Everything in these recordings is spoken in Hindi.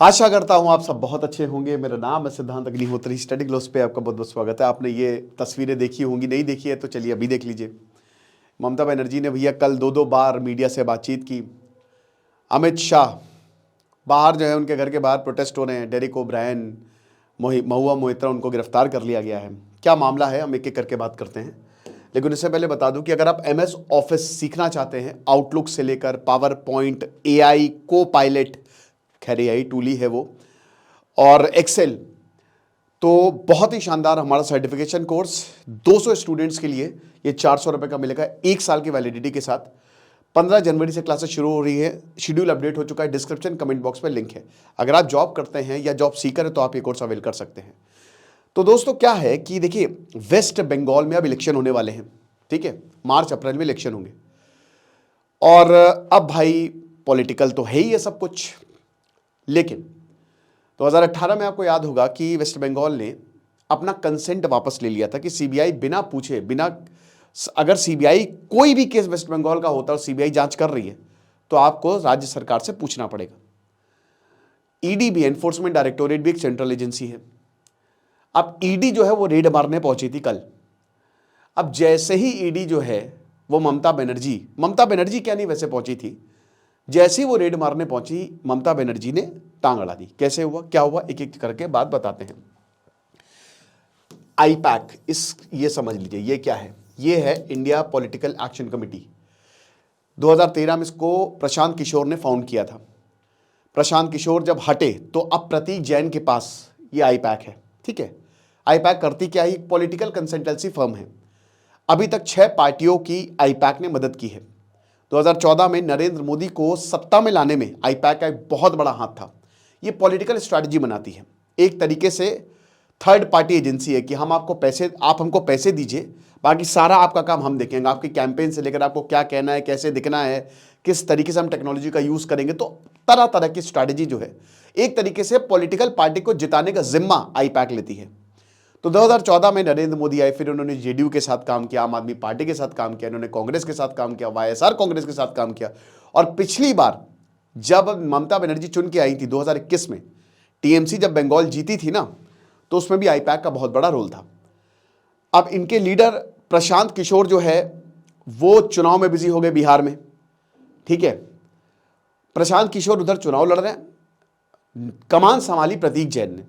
आशा करता हूं आप सब बहुत अच्छे होंगे। मेरा नाम है सिद्धांत अग्निहोत्री। स्टडी ग्लोस पे आपका बहुत बहुत स्वागत है। आपने ये तस्वीरें देखी होंगी, नहीं देखी है तो चलिए अभी देख लीजिए। ममता बनर्जी ने भैया कल दो बार मीडिया से बातचीत की। अमित शाह बाहर जो है, उनके घर के बाहर प्रोटेस्ट हो रहे हैं। डेरेक ओब्रायन, महुआ मोइत्रा, उनको गिरफ्तार कर लिया गया है। क्या मामला है हम एक एक करके बात करते हैं। लेकिन इससे पहले बता दूं कि अगर आप MS ऑफिस सीखना चाहते हैं, आउटलुक से लेकर पावर पॉइंट, AI को पायलट, खैर AI टूल ही है वो, और एक्सेल, तो बहुत ही शानदार हमारा सर्टिफिकेशन कोर्स 200 स्टूडेंट्स के लिए ये 400 रुपये का मिलेगा, 1 साल की वैलिडिटी के साथ। 15 जनवरी से क्लासेस शुरू हो रही है। शेड्यूल अपडेट हो चुका है। डिस्क्रिप्शन कमेंट बॉक्स में लिंक है। अगर आप जॉब करते हैं या जॉब सीकर हैं तो आप ये कोर्स अवेल कर सकते हैं। तो दोस्तों क्या है कि देखिए, वेस्ट बंगाल में अब इलेक्शन होने वाले हैं। ठीक है, मार्च अप्रैल में इलेक्शन होंगे। और अब भाई पॉलिटिकल तो है ही है सब कुछ। लेकिन 2018 में आपको याद होगा कि वेस्ट बंगाल ने अपना कंसेंट वापस ले लिया था कि CBI बिना पूछे, अगर CBI कोई भी केस वेस्ट बंगाल का होता है और CBI जांच कर रही है तो आपको राज्य सरकार से पूछना पड़ेगा। ED भी, एनफोर्समेंट डायरेक्टोरेट भी एक सेंट्रल एजेंसी है। अब ED जो है वो रेड मारने पहुंची थी कल। अब जैसे ही ED जो है वो ममता बनर्जी क्या नहीं वैसे पहुंची थी, जैसे ही वो रेड मारने पहुंची, ममता बनर्जी ने टांग अड़ा दी। कैसे हुआ, क्या हुआ, एक एक करके बात बताते हैं। IPAC, ये समझ लीजिए ये क्या है। ये है इंडिया पॉलिटिकल एक्शन कमेटी। 2013 में इसको प्रशांत किशोर ने फाउंड किया था। प्रशांत किशोर जब हटे तो अब प्रतीक जैन के पास ये IPAC है। ठीक है, IPAC करती क्या है, पॉलिटिकल कंसल्टेंसी फर्म है। अभी तक 6 पार्टियों की IPAC ने मदद की है। 2014 में नरेंद्र मोदी को सत्ता में लाने में IPAC का एक बहुत बड़ा हाथ था। ये पॉलिटिकल स्ट्रैटेजी बनाती है, एक तरीके से थर्ड पार्टी एजेंसी है कि आप हमको पैसे दीजिए, बाकी सारा आपका काम हम देखेंगे। आपकी कैंपेन से लेकर आपको क्या कहना है, कैसे दिखना है, किस तरीके से हम टेक्नोलॉजी का यूज करेंगे, तो तरह तरह की स्ट्रैटेजी जो है एक तरीके से पॉलिटिकल पार्टी को जिताने का जिम्मा IPAC लेती है। तो 2014 में नरेंद्र मोदी आए, फिर उन्होंने JDU के साथ काम किया, आम आदमी पार्टी के साथ काम किया, इन्होंने कांग्रेस के साथ काम किया, YSR कांग्रेस के साथ काम किया। और पिछली बार जब ममता बनर्जी चुन के आई थी 2021 में, TMC जब बंगाल जीती थी ना, तो उसमें भी IPAC का बहुत बड़ा रोल था। अब इनके लीडर प्रशांत किशोर जो है वो चुनाव में बिजी हो गए बिहार में। ठीक है, प्रशांत किशोर उधर चुनाव लड़ रहे हैं, कमान संभाली प्रतीक जैन ने।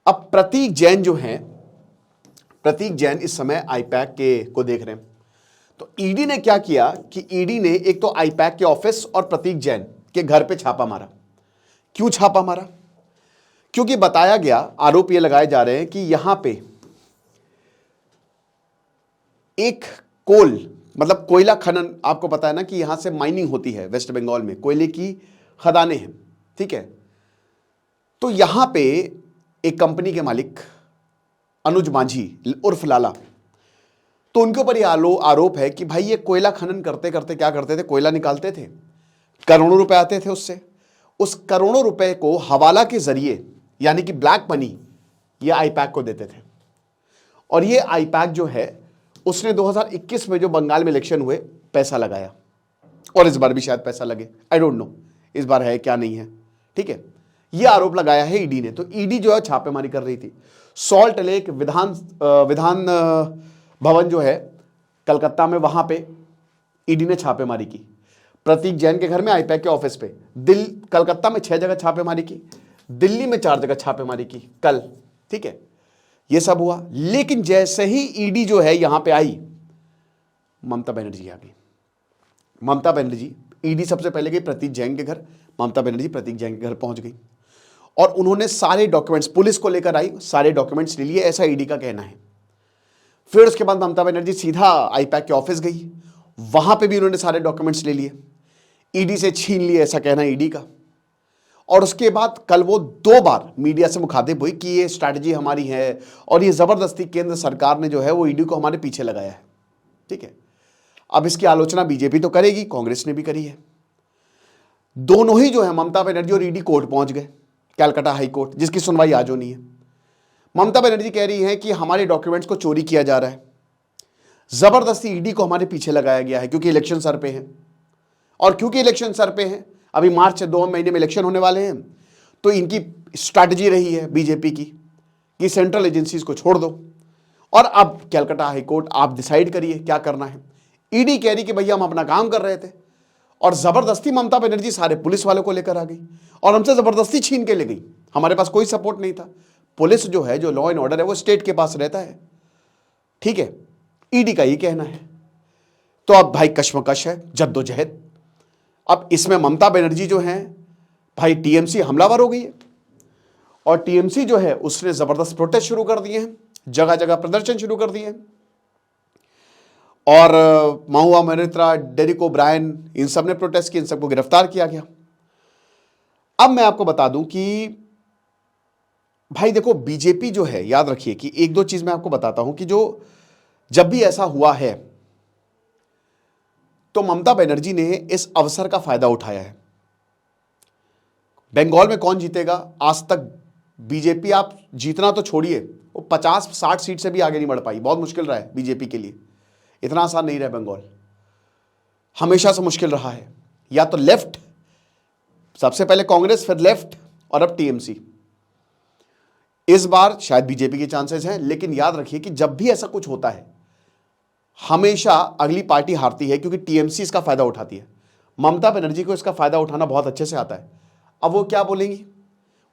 अब प्रतीक जैन इस समय IPAC को देख रहे हैं। तो ED ने क्या किया कि ED ने एक तो IPAC के ऑफिस और प्रतीक जैन के घर पे छापा मारा। क्यों छापा मारा? क्योंकि बताया गया, आरोप ये लगाए जा रहे हैं कि यहां पे एक कोयला खनन, आपको पता है ना कि यहां से माइनिंग होती है वेस्ट बंगाल में, कोयले की खदानें हैं। ठीक है, तो यहां पे एक कंपनी के मालिक अनुज मांझी उर्फ लाला, तो उनके ऊपर ये आरोप है कि भाई ये कोयला खनन करते करते क्या करते थे, कोयला निकालते थे, करोड़ों रुपए आते थे उससे। उस करोड़ों रुपए को हवाला के जरिए, यानी कि ब्लैक मनी, ये IPAC को देते थे। और ये IPAC जो है उसने 2021 में जो बंगाल में इलेक्शन हुए पैसा लगाया, और इस बार भी शायद पैसा लगे, आई डोंट नो इस बार है क्या नहीं है। ठीक है, ये आरोप लगाया है ED ने। तो ED जो है छापेमारी कर रही थी। सॉल्ट लेक विधान भवन जो है कलकत्ता में, वहां पे ED ने छापेमारी की। प्रतीक जैन के घर में, IPAC के ऑफिस पे, कलकत्ता में 6 जगह छापेमारी की, दिल्ली में 4 जगह छापेमारी की कल। ठीक है, ये सब हुआ। लेकिन जैसे ही ED जो है यहां पे आई, ममता बनर्जी आ गई। ममता बनर्जी, ED सबसे पहले गई प्रतीक जैन के घर, ममता बनर्जी प्रतीक जैन के घर पहुंच गई और उन्होंने सारे डॉक्यूमेंट्स, पुलिस को लेकर आई, सारे डॉक्यूमेंट्स ले लिए, ऐसा ED का कहना है। फिर उसके बाद ममता बनर्जी सीधा IPAC के ऑफिस गई, वहां पे भी उन्होंने सारे डॉक्यूमेंट्स ले लिए, ED से छीन लिए, ऐसा कहना है ED का। और उसके बाद कल वो 2 बार मीडिया से मुखातिब हुई कि ये स्ट्रैटेजी हमारी है और ये जबरदस्ती केंद्र सरकार ने जो है वो ED को हमारे पीछे लगाया है। ठीक है, अब इसकी आलोचना BJP तो करेगी, कांग्रेस ने भी करी है। दोनों ही जो है, ममता बनर्जी और ED, कोर्ट पहुंच गए, कैलकाटा हाई कोर्ट, जिसकी सुनवाई आज होनी है। ममता बनर्जी कह रही है कि हमारे डॉक्यूमेंट्स को चोरी किया जा रहा है, जबरदस्ती ED को हमारे पीछे लगाया गया है, क्योंकि इलेक्शन सर पे है। और क्योंकि इलेक्शन सर पे है, अभी मार्च से 2 महीने में इलेक्शन होने वाले हैं, तो इनकी स्ट्रैटेजी रही है बीजेपी की कि सेंट्रल एजेंसीज को छोड़ दो और अब कलकत्ता हाईकोर्ट आप डिसाइड करिए क्या करना है। ईडी कह रही कि भैया हम अपना काम कर रहे थे और जबरदस्ती ममता बनर्जी सारे पुलिस वालों को लेकर आ गई और हमसे जबरदस्ती छीन के ले गई। हमारे पास कोई सपोर्ट नहीं था। पुलिस जो है, जो लॉ एंड ऑर्डर है, वो स्टेट के पास रहता है, ठीक है। ईडी का ये कहना है। तो अब भाई कश्मकश है, जद्दोजहद। अब इसमें ममता बनर्जी जो है भाई टीएमसी हमलावर हो गई है और टीएमसी जो है उसने जबरदस्त प्रोटेस्ट शुरू कर दिए हैं, जगह जगह प्रदर्शन शुरू कर दिए हैं और महुआ मोइत्रा, डेरेक ओब्रायन, इन सब ने प्रोटेस्ट किए, इन सबको गिरफ्तार किया गया। अब मैं आपको बता दूं कि भाई देखो बीजेपी जो है, याद रखिए कि एक दो चीज मैं आपको बताता हूं कि जो जब भी ऐसा हुआ है तो ममता बनर्जी ने इस अवसर का फायदा उठाया है। बंगाल में कौन जीतेगा, आज तक बीजेपी, आप जीतना तो छोड़िए, वो 50-60 सीट से भी आगे नहीं बढ़ पाई। बहुत मुश्किल रहा है बीजेपी के लिए, इतना आसान नहीं रहा बंगाल, हमेशा से मुश्किल रहा है। या तो लेफ्ट, सबसे पहले कांग्रेस, फिर लेफ्ट और अब टीएमसी। इस बार शायद बीजेपी के चांसेस हैं, लेकिन याद रखिए कि जब भी ऐसा कुछ होता है हमेशा अगली पार्टी हारती है क्योंकि टीएमसी इसका फायदा उठाती है। ममता बनर्जी को इसका फायदा उठाना बहुत अच्छे से आता है। अब वो क्या बोलेंगी,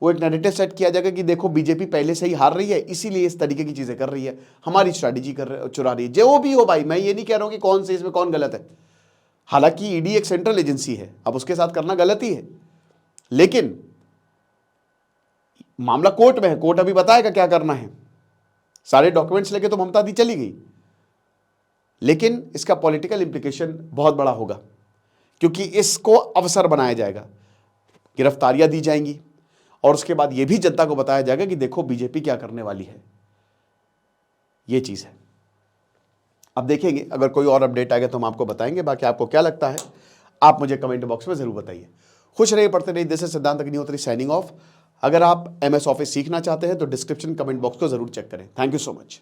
वो एक नैरेटिव सेट किया जाएगा कि देखो बीजेपी पहले से ही हार रही है, इसीलिए इस तरीके की चीजें कर रही है, हमारी स्ट्रैटेजी चुरा रही है। जो भी हो भाई, मैं ये नहीं कह रहा हूं कि कौन से इसमें कौन गलत है। हालांकि ईडी एक सेंट्रल एजेंसी है, अब उसके साथ करना गलत ही है, लेकिन मामला कोर्ट में है, कोर्ट अभी बताएगा क्या करना है। सारे डॉक्यूमेंट्स लेके तो ममता दी चली गई, लेकिन इसका पॉलिटिकल इंप्लीकेशन बहुत बड़ा होगा क्योंकि इसको अवसर बनाया जाएगा, गिरफ्तारियां दी जाएंगी और उसके बाद यह भी जनता को बताया जाएगा कि देखो बीजेपी क्या करने वाली है। यह चीज है। अब देखेंगे, अगर कोई और अपडेट आएगा तो हम आपको बताएंगे। बाकी आपको क्या लगता है आप मुझे कमेंट बॉक्स में जरूर बताइए। खुश रहिए, पढ़ते रहिए। दिस इज सिद्धांत अग्निहोत्री साइनिंग ऑफ। अगर आप MS ऑफिस सीखना चाहते हैं तो डिस्क्रिप्शन कमेंट बॉक्स को जरूर चेक करें। Thank you so much.